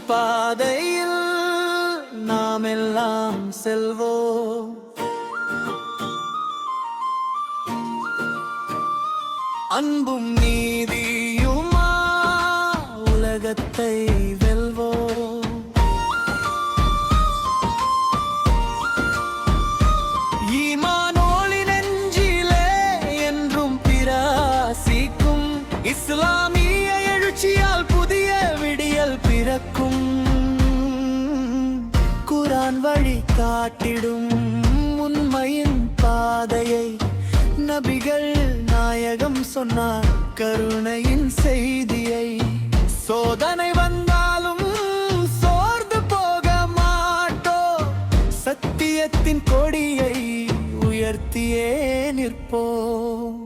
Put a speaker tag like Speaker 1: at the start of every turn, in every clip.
Speaker 1: பாதையில் நாம் எல்லாம் செல்வோம். அன்பும் நீதியுமா உலகத்தை வெல்வோம். ஈமானோலி நெஞ்சிலே என்றும் பிரகாசிக்கும். இஸ்லாமிய எழுச்சியால் புதிய விடியல் பிறக்கும். குர்ஆன் வழி காட்டிடும் உண்மையின் பாதையை நபிகள் நாயகம் சொன்னார் கருணையின் செய்தியை. சோதனை வந்தாலும் சோர்ந்து போக மாட்டோம். சத்தியத்தின் கொடியை உயர்த்தியே நிற்போம்.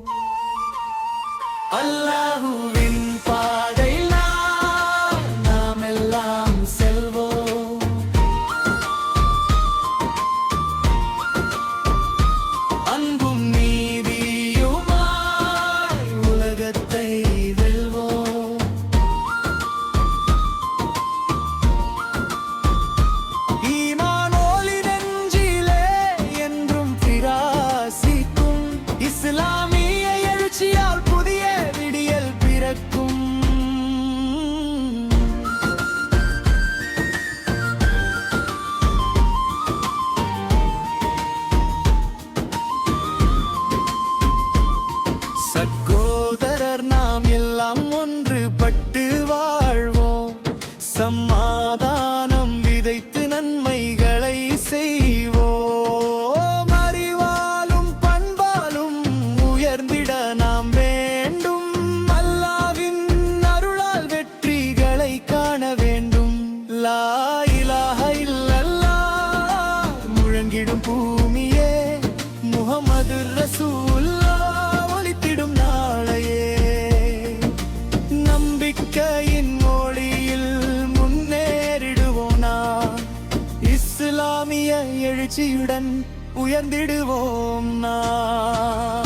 Speaker 1: அல்லாஹுவின் பாதையில் நாம் எல்லாம் செல்வோம். அன்பும் நீதியுமாய் உலகத்தை வெல்வோம். ஈமானோலி நெஞ்சிலே என்றும் பிரகாசிக்கும். இஸ்லாமிய எழுச்சியால் புதிய விடியல் பிறக்கும். சகோதரர் நாம் எல்லாம் ஒன்றுபட்டு வாழ்வோம். சமாதானம் விதைத்து நன்மைகளை செய்வோம். அறிவாலும் பண்பாலும் உயர்ந்திட நாம் வேண்டும். அல்லாஹ்வின் அருளால் வெற்றிகளை காண வேண்டும். லா இலாஹ இல்லல்லாஹ் முழங்கிடும் பூமியே, முஹம்மது ரசூலுல்லாஹ் ஒலித்திடும் நாளையே. நம்பிக்கையின் மொழியில் முன்னேறிடுவோம் நாம். இஸ்லாமிய எழுச்சியுடன் உயர்ந்திடுவோம் நாம்.